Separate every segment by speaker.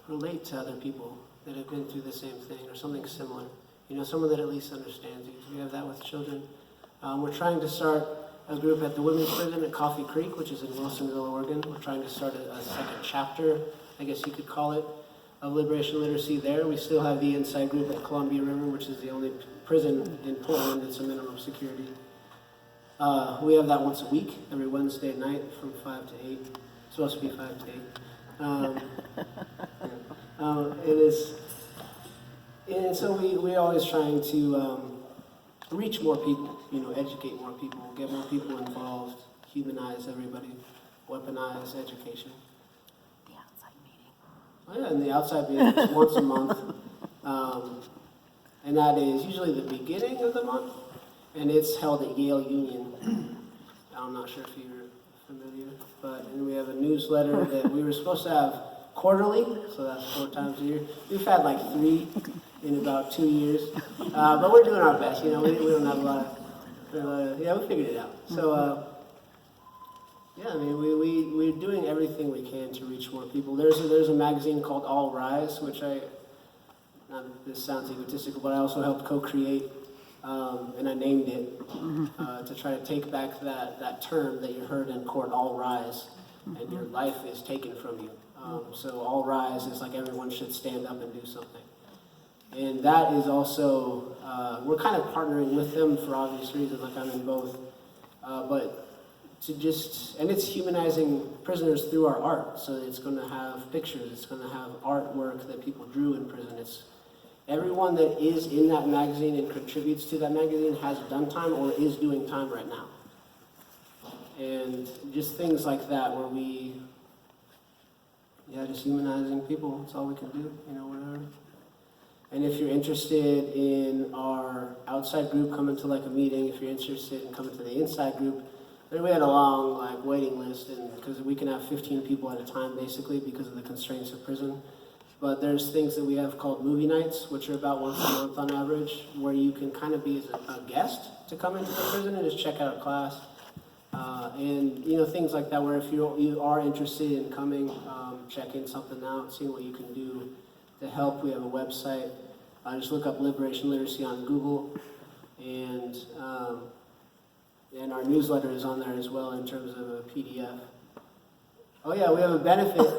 Speaker 1: relate to other people that have been through the same thing or something similar. You know, someone that at least understands you. We have that with children. We're trying to start a group at the women's prison at Coffee Creek, which is in Wilsonville, Oregon. We're trying to start a second chapter, I guess you could call it, of liberation literacy there. We still have the inside group at Columbia River, which is the only prison in Portland that's a minimum security. We have that once a week, every Wednesday night from 5 to 8. It's supposed to be 5 to 8. It is, and so we're always trying to reach more people, you know, educate more people, get more people involved, humanize everybody, weaponize education.
Speaker 2: The outside meeting.
Speaker 1: Oh yeah, and the outside meeting is once a month, and that is usually the beginning of the month, and it's held at Yale Union. I'm not sure if you're familiar, but and we have a newsletter that we were supposed to have quarterly, so that's 4 times a year. We've had like 3 in about 2 years, but we're doing our best. You know, we don't have a lot of, yeah, we figured it out. So, yeah, I mean, we're doing everything we can to reach more people. There's a magazine called All Rise, which this sounds egotistical, but I also helped co-create, and I named it to try to take back that term that you heard in court, all rise, and your life is taken from you. So all rise is like everyone should stand up and do something. And that is also, we're kind of partnering with them for obvious reasons, like I'm in both, but and it's humanizing prisoners through our art. So it's going to have pictures, it's going to have artwork that people drew in prison. It's everyone that is in that magazine and contributes to that magazine has done time or is doing time right now. And just things like that where just humanizing people, that's all we can do, you know, whatever. And if you're interested in our outside group, coming to like a meeting, if you're interested in coming to the inside group, then we had a long waiting list, and because we can have 15 people at a time basically because of the constraints of prison. But there's things that we have called movie nights, which are about once a month on average, where you can kind of be as a guest to come into the prison and just check out a class. And you know, things like that, where if you are interested in coming, checking something out, seeing what you can do to help. We have a website. Just look up Liberation Literacy on Google, and our newsletter is on there as well in terms of a PDF. Oh yeah, we have a benefit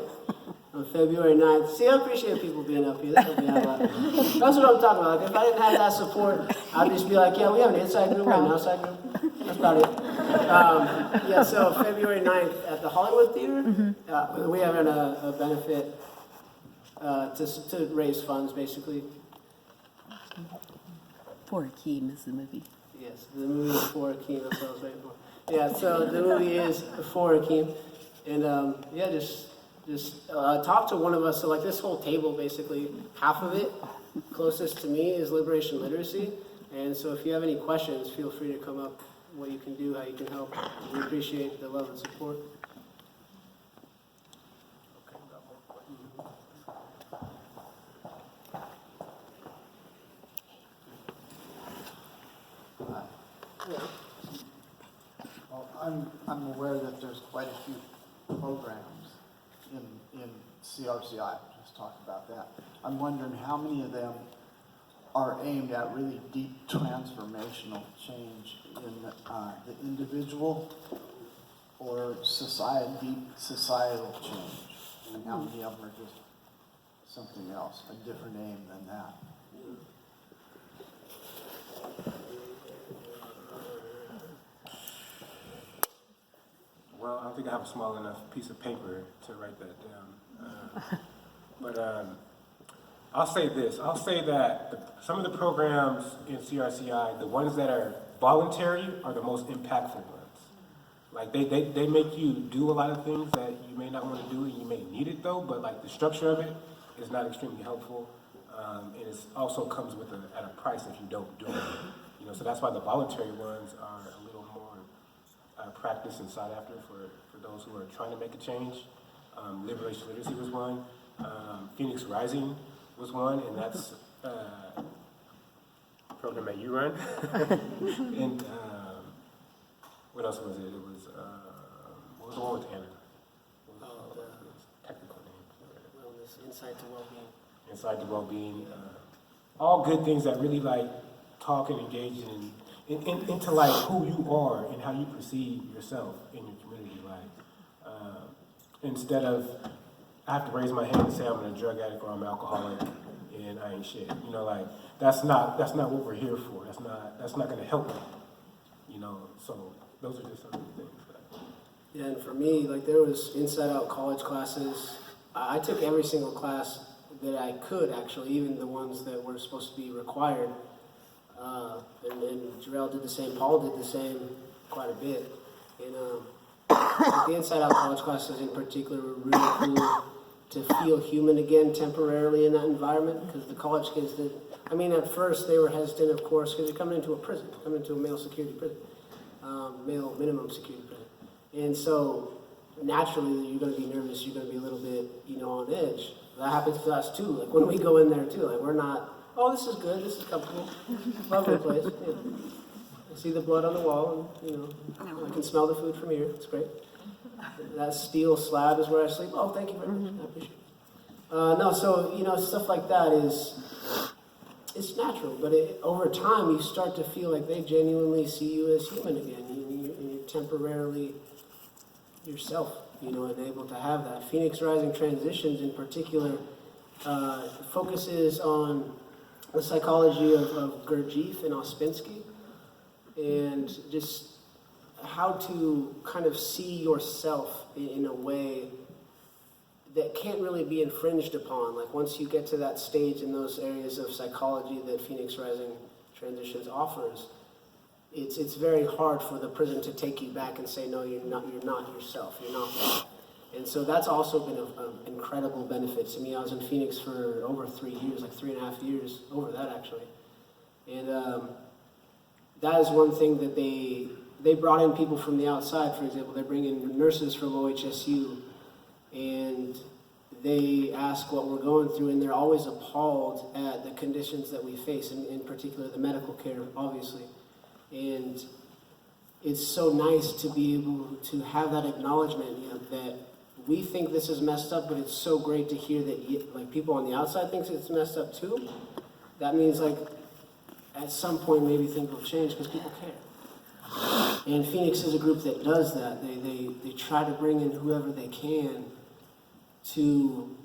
Speaker 1: on February 9th. See, I appreciate people being up here. That's what I'm talking about. Like, if I didn't have that support, I'd just be like, yeah, we have an inside group, we have an outside group. That's about it. So February 9th at the Hollywood Theater, we have a benefit to raise funds, basically.
Speaker 2: For Akeem is the movie.
Speaker 1: Yes, the movie is for Akeem. That's what I was waiting for. Yeah, so the movie is for Akeem, and just talk to one of us. So like this whole table, basically, half of it, closest to me, is liberation literacy. And so if you have any questions, feel free to come up. What you can do, how you can help. We appreciate the love and support.
Speaker 3: Well, I'm aware that there's quite a few programs in CRCI. Just talk about that. I'm wondering how many of them are aimed at really deep transformational change in the individual or deep societal change, and how many of them are just something else, a different aim than that.
Speaker 4: Well, I don't think I have a small enough piece of paper to write that down. But I'll say this. I'll say that some of the programs in CRCI, the ones that are voluntary, are the most impactful ones. Like they make you do a lot of things that you may not want to do, and you may need it though. But like the structure of it is not extremely helpful, and it also comes with at a price if you don't do it. You know, so that's why the voluntary ones are a little more practiced and sought after for those who are trying to make a change. Liberation Literacy was one. Phoenix Rising was one, and that's a program that you run. And what else was it? It was, what was the one with Anna? What was the technical name?
Speaker 1: Insight to well-being.
Speaker 4: Inside the well-being, all good things that really like talk and engage into like who you are and how you perceive yourself in your community. Like instead of I have to raise my hand and say I'm a drug addict or I'm an alcoholic and I ain't shit. You know, like that's not what we're here for. That's not going to help me. You know, so those are just some of the things.
Speaker 1: Yeah, and for me, like there was inside out college classes. I took every single class that I could actually, even the ones that were supposed to be required. And Jarell did the same, Paul did the same quite a bit. And the inside out college classes in particular were really cool to feel human again temporarily in that environment, because the college kids did, I mean, at first they were hesitant, of course, because they're coming into a prison, coming into a male security prison, male minimum security prison. And so naturally you're going to be nervous, you're going to be a little bit, on edge. That happens to us too. Like when we go in there too, like we're not, oh, this is good, this is comfortable, lovely place. Yeah. I see the blood on the wall, and I can smell the food from here. It's great. That steel slab is where I sleep. Oh, thank you very much. I appreciate it. No, so stuff like that it's natural, but over time you start to feel like they genuinely see you as human again, and you're temporarily yourself, and able to have that. Phoenix Rising Transitions in particular focuses on the psychology of Gurdjieff and Ospensky, and just how to kind of see yourself in a way that can't really be infringed upon. Like once you get to that stage in those areas of psychology that Phoenix Rising Transitions offers, it's very hard for the prison to take you back and say, no, you're not yourself, you're not that. And so that's also been an incredible benefit to me. I was in Phoenix for over 3 years, like 3.5 years, over that actually. And that is one thing that they brought in people from the outside. For example, they bring in nurses from OHSU, and they ask what we're going through, and they're always appalled at the conditions that we face, in particular the medical care, obviously. And it's so nice to be able to have that acknowledgement, that we think this is messed up, but it's so great to hear that people on the outside think it's messed up too. That means at some point maybe things will change because people care. And Phoenix is a group that does that. They try to bring in whoever they can to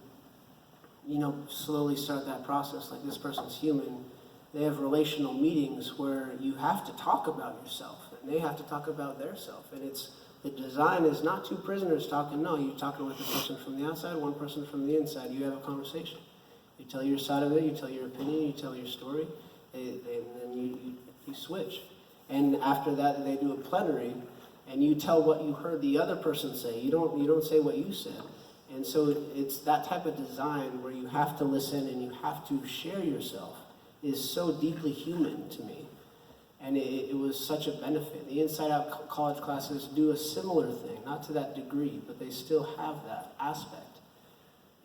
Speaker 1: slowly start that process. Like, this person's human. They have relational meetings where you have to talk about yourself, and they have to talk about their self. And the design is not two prisoners talking. No, you're talking with a person from the outside, one person from the inside. You have a conversation. You tell your side of it, you tell your opinion, you tell your story, and then you switch. And after that, they do a plenary, and you tell what you heard the other person say. You don't say what you said. And so it's that type of design where you have to listen and you have to share yourself is so deeply human to me. And it was such a benefit. The Inside Out college classes do a similar thing, not to that degree, but they still have that aspect.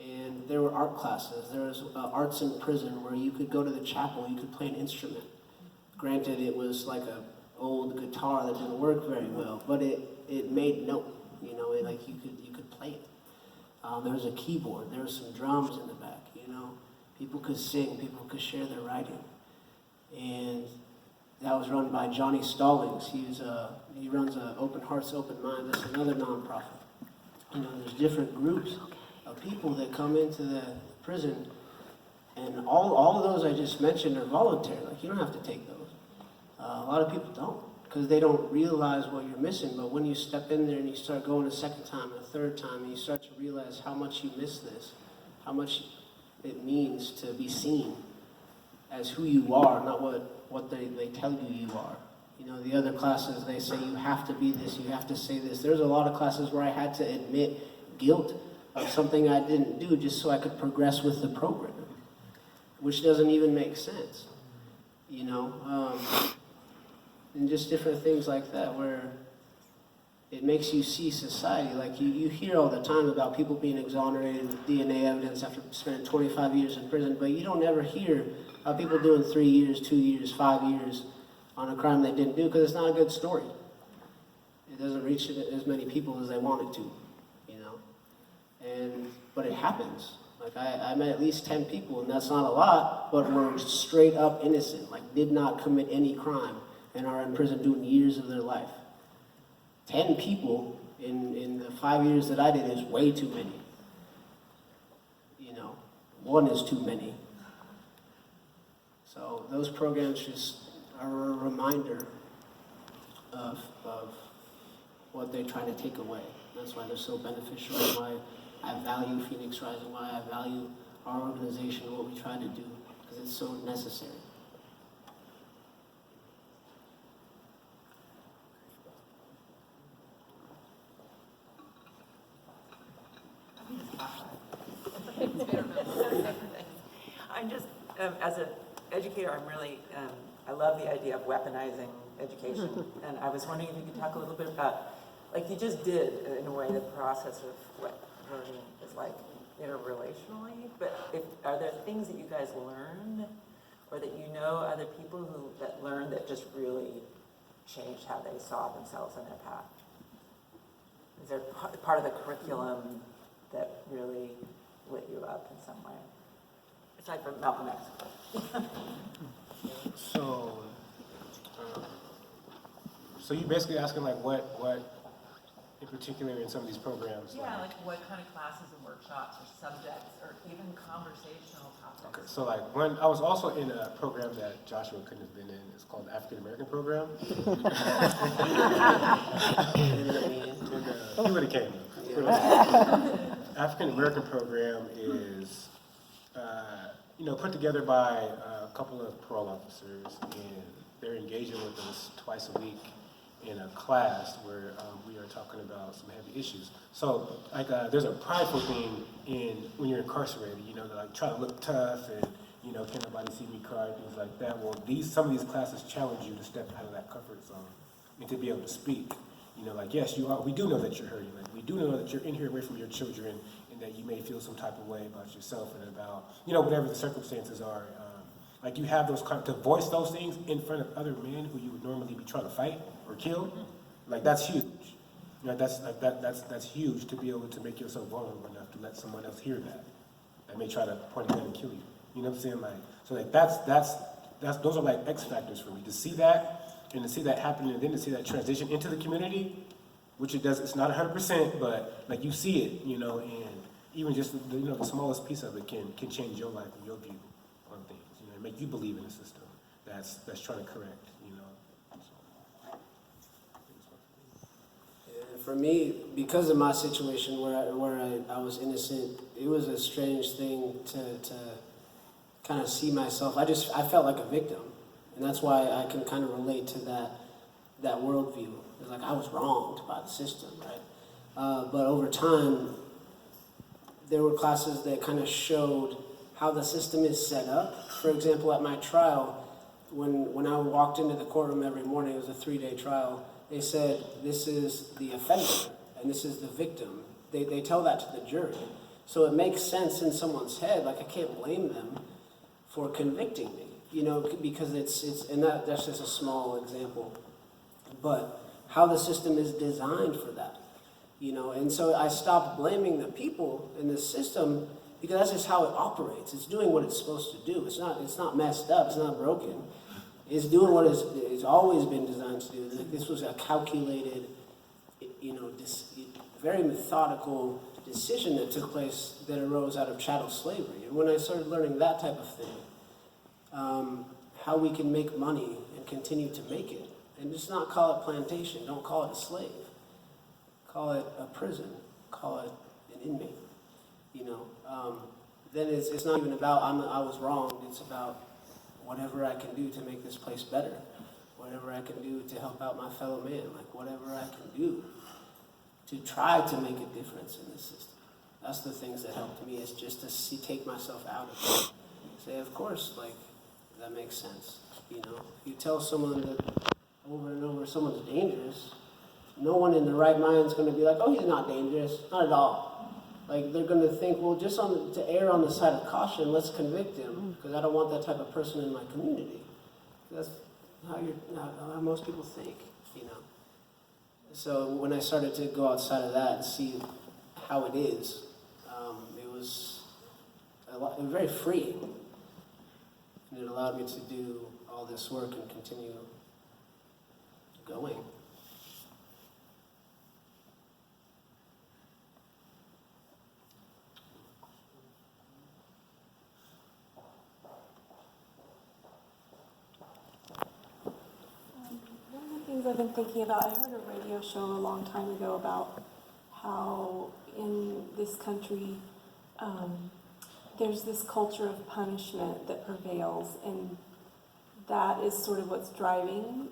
Speaker 1: And there were art classes. There was arts in prison where you could go to the chapel, you could play an instrument. Granted, it was like an old guitar that didn't work very well, but it made note, you could play it. There was a keyboard, there was some drums in the back, People could sing, people could share their writing. And that was run by Johnny Stallings. He runs Open Hearts, Open Minds. That's another nonprofit. There's different groups of people that come into the prison, and all of those I just mentioned are voluntary. Like, you don't have to take those. A lot of people don't, because they don't realize what you're missing. But when you step in there and you start going a second time and a third time, and you start to realize how much you miss this, how much it means to be seen as who you are, not what they tell you are. The other classes, they say you have to be this, you have to say this. There's a lot of classes where I had to admit guilt of something I didn't do just so I could progress with the program, which doesn't even make sense, and just different things like that where it makes you see society. Like, you hear all the time about people being exonerated with DNA evidence after spending 25 years in prison, but you don't ever hear about people doing 3 years, 2 years, 5 years on a crime they didn't do, because it's not a good story. It doesn't reach as many people as they want it to, but it happens. Like, Like I met at least 10 people, and that's not a lot, but were straight up innocent, like did not commit any crime and are in prison doing years of their life. 10 people in the 5 years that I did is way too many. You know, one is too many. So those programs just are a reminder of what they're trying to take away. That's why they're so beneficial, and why I value Phoenix Rising, why I value our organization, what we try to do, because it's so necessary.
Speaker 5: I'm just, as an educator, I'm really, I love the idea of weaponizing education. And I was wondering if you could talk a little bit about, like you just did, in a way, the process of what learning is like interrelationally. But are there things that you guys learned, or that you know other people that learned that just really changed how they saw themselves and their path? Is there part of the curriculum that really lit you up in some way? Aside from Malcolm X.
Speaker 4: So you're basically asking like what in particular in some of these programs?
Speaker 6: Yeah, like what kind of classes and workshops or subjects or even conversational topics?
Speaker 4: Okay, so like when I was also in a program that Joshua couldn't have been in, it's called the African American program. He would have came. African American program is, put together by a couple of parole officers, and they're engaging with us twice a week in a class where we are talking about some heavy issues. So, like, there's a prideful thing in when you're incarcerated, to like try to look tough and, can nobody see me cry, things like that. Well, some of these classes challenge you to step out of that comfort zone and to be able to speak. Like, yes, you are. We do know that you're hurting. Like, we do know that you're in here away from your children, and that you may feel some type of way about yourself and about, whatever the circumstances are. Like, you have those to voice those things in front of other men who you would normally be trying to fight or kill. Like, that's huge. That's huge, to be able to make yourself vulnerable enough to let someone else hear that. That may try to point a gun and kill you. You know what I'm saying? Like, so like those are like X factors for me, to see that. And to see that happen, and then to see that transition into the community, which it's not 100%, but like you see it, and even just the smallest piece of it can change your life and your view on things, and make you believe in a system that's trying to correct,
Speaker 1: And for me, because of my situation where I was innocent, it was a strange thing to kind of see myself. I felt like a victim. And that's why I can kind of relate to that worldview. It's like I was wronged by the system, right? But over time, there were classes that kind of showed how the system is set up. For example, at my trial, when I walked into the courtroom every morning, it was a 3-day trial, they said, this is the offender and this is the victim. They tell that to the jury. So it makes sense in someone's head, like I can't blame them for convicting me. Because that's just a small example, but how the system is designed for that, and so I stopped blaming the people in the system, because that's just how it operates. It's doing what it's supposed to do. It's not messed up. It's not broken. It's doing what it's always been designed to do. This was a calculated, very methodical decision that took place that arose out of chattel slavery. And when I started learning that type of thing, how we can make money and continue to make it. And just not call it plantation. Don't call it a slave. Call it a prison. Call it an inmate. Then it's not even about I was wronged. It's about whatever I can do to make this place better. Whatever I can do to help out my fellow man. Like whatever I can do to try to make a difference in this system. That's the things that helped me, is just to take myself out of it. Say, of course, like, that makes sense. If you tell someone that over and over someone's dangerous, no one in the right mind is going to be like, oh, he's not dangerous. Not at all. Like, they're going to think, well, just to err on the side of caution, let's convict him, because I don't want that type of person in my community. That's how most people think, So when I started to go outside of that and see how it is, it was very freeing. And it allowed me to do all this work and continue going.
Speaker 7: One of the things I've been thinking about, I heard a radio show a long time ago about how in this country there's this culture of punishment that prevails, and that is sort of what's driving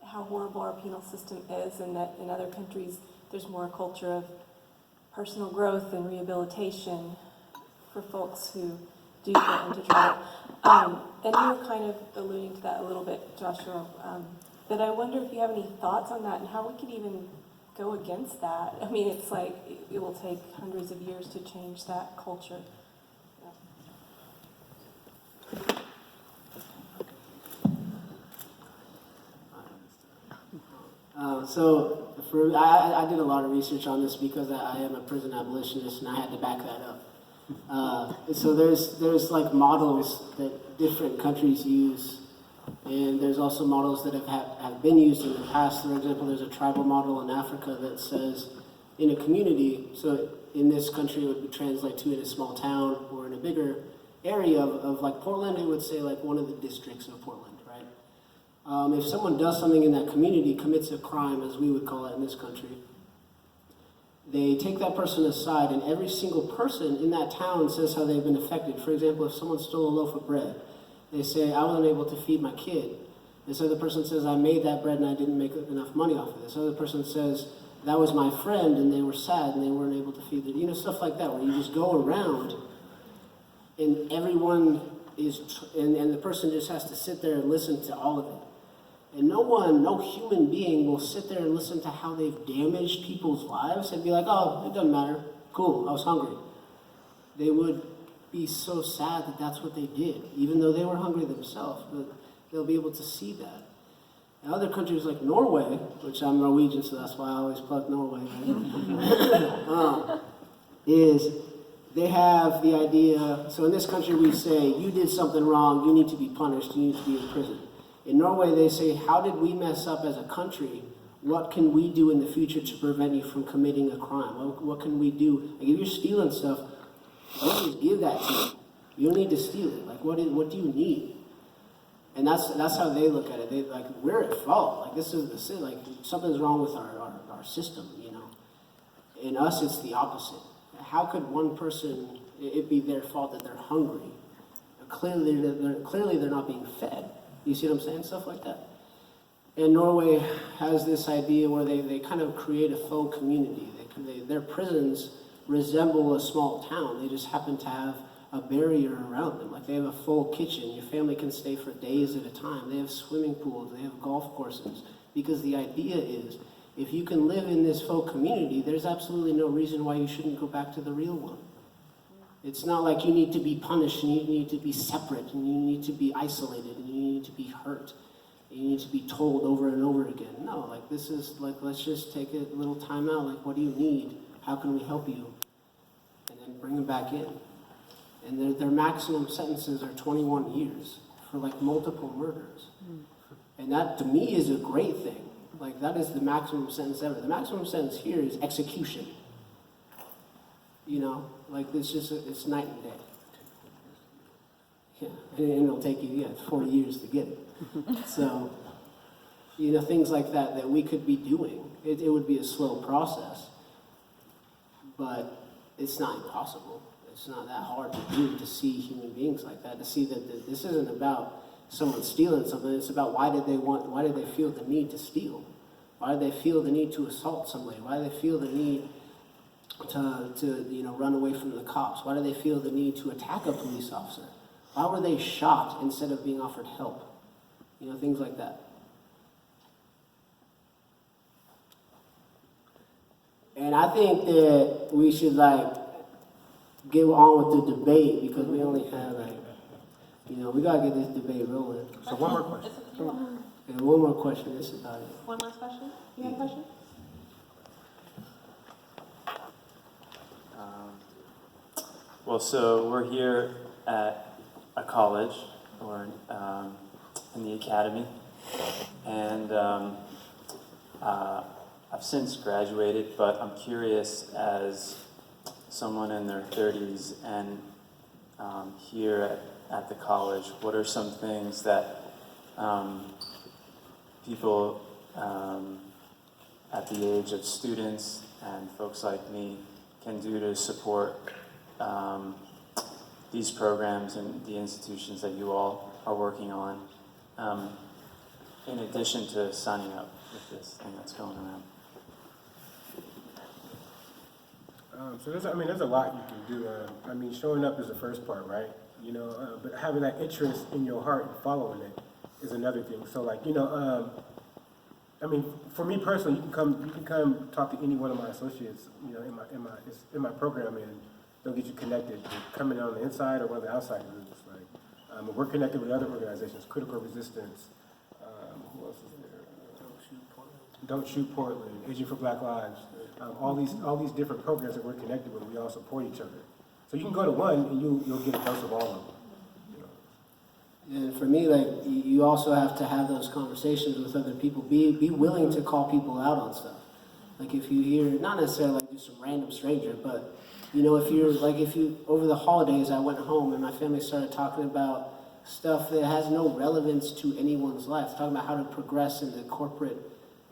Speaker 7: how horrible our penal system is, and that in other countries there's more a culture of personal growth and rehabilitation for folks who do get into trouble. And you were kind of alluding to that a little bit, Joshua, but I wonder if you have any thoughts on that and how we could even go against that. I mean, it's like it will take hundreds of years to change that culture.
Speaker 1: I did a lot of research on this because I am a prison abolitionist and I had to back that up. So there's like models that different countries use, and there's also models that have been used in the past. For example, there's a tribal model in Africa that says in a community, so in this country it would translate to in a small town or in a bigger area of like Portland, it would say like one of the districts of Portland, right? If someone does something in that community, commits a crime, as we would call it in this country, they take that person aside, and every single person in that town says how they've been affected. For example, if someone stole a loaf of bread, they say, I wasn't able to feed my kid. This other person says, I made that bread and I didn't make enough money off of it. This other person says, that was my friend and they were sad and they weren't able to feed it. Stuff like that, where you just go around and everyone and the person just has to sit there and listen to all of it. And no human being will sit there and listen to how they've damaged people's lives and be like, oh, it doesn't matter. Cool, I was hungry. They would be so sad that that's what they did, even though they were hungry themselves. But they'll be able to see that. And other countries like Norway, which I'm Norwegian, so that's why I always plug Norway, right? Is they have the idea, so in this country we say, you did something wrong, you need to be punished, you need to be in prison. In Norway, they say, how did we mess up as a country? What can we do in the future to prevent you from committing a crime? What can we do? Like, if you're stealing stuff, don't just give that to you. You don't need to steal it. Like, what do you need? And that's how they look at it. They like, we're at fault. Like, this is the sin. Like, something's wrong with our system, In us, it's the opposite. How could one person, it be their fault that they're hungry? Clearly, they're not being fed. You see what I'm saying? Stuff like that. And Norway has this idea where they kind of create a faux community. Their prisons resemble a small town. They just happen to have a barrier around them. Like, they have a full kitchen. Your family can stay for days at a time. They have swimming pools. They have golf courses. Because the idea is, if you can live in this faux community, there's absolutely no reason why you shouldn't go back to the real one. It's not like you need to be punished and you need to be separate and you need to be isolated and you need to be hurt and you need to be told over and over again. No, like, this is like, let's just take a little time out. Like, what do you need? How can we help you? And then bring them back in. And their maximum sentences are 21 years for like multiple murders. And that to me is a great thing. Like, that is the maximum sentence ever. The maximum sentence here is execution. Like, it's night and day. Yeah, and it'll take you, 40 years to get it. So, things like that we could be doing. It would be a slow process, but it's not impossible. It's not that hard to do, to see human beings like that, to see that this isn't about someone stealing something. It's about why did they feel the need to steal? Why did they feel the need to assault somebody? Why do they feel the need to run away from the cops? Why do they feel the need to attack a police officer? Why were they shot instead of being offered help? Things like that. And I think that we should get on with the debate, because we only have we gotta get this debate rolling.
Speaker 4: So one more question.
Speaker 1: And one more question. This is about it.
Speaker 7: One last question? You have a question?
Speaker 8: Well, so we're here at a college, or in the academy, and I've since graduated, but I'm curious, as someone in their 30s and here at the college, what are some things that people at the age of students and folks like me can do to support these programs and the institutions that you all are working on, in addition to signing up with this thing that's going around?
Speaker 4: So there's a lot you can do. Showing up is the first part, right? But having that interest in your heart and following it is another thing. So for me personally, you can come talk to any one of my associates, in my program, and they'll get you connected to coming on the inside or one of the outside groups. We're connected with other organizations, Critical Resistance. Who else is there? Don't Shoot Portland, Aging for Black Lives. All these different programs that we're connected with, we all support each other. So you can go to one and you'll get a dose of all of them.
Speaker 1: And for me, you also have to have those conversations with other people. Be willing to call people out on stuff. If you hear, not necessarily just some random stranger, but if you over the holidays, I went home and my family started talking about stuff that has no relevance to anyone's life. Talking about how to progress in the corporate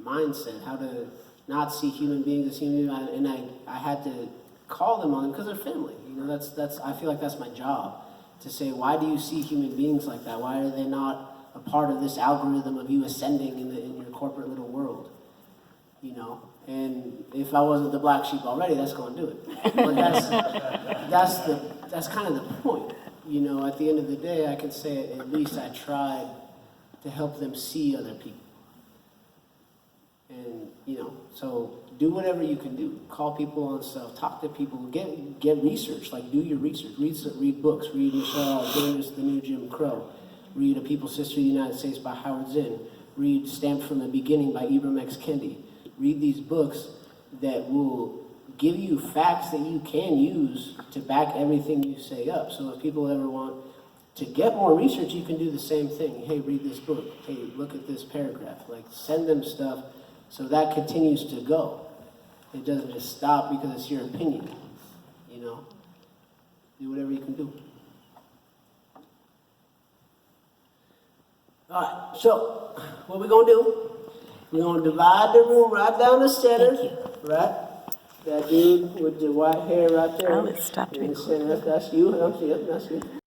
Speaker 1: mindset, how to not see human beings as human beings, and I had to call them on them because they're family. That's I feel like that's my job, to say, why do you see human beings like that? Why are they not a part of this algorithm of you ascending in your corporate little world? And if I wasn't the black sheep already, that's going to do it. But that's kind of the point. At the end of the day, I can say at least I tried to help them see other people. And, so do whatever you can do. Call people on stuff, talk to people, get research, do your research. Read books, read Michelle Davis, The New Jim Crow. Read A People's History of the United States by Howard Zinn. Read Stamped from the Beginning by Ibram X. Kendi. Read these books that will give you facts that you can use to back everything you say up. So if people ever want to get more research, you can do the same thing. Hey, read this book. Hey, look at this paragraph. Send them stuff so that continues to go. It doesn't just stop because it's your opinion. Do whatever you can do. All right, so what we're going to do, we're going to divide the room right down the center.
Speaker 2: Thank you.
Speaker 1: Right? That dude with the white hair right there.
Speaker 2: Oh, it stopped
Speaker 1: in the
Speaker 2: recording.
Speaker 1: center. That's you. That's you.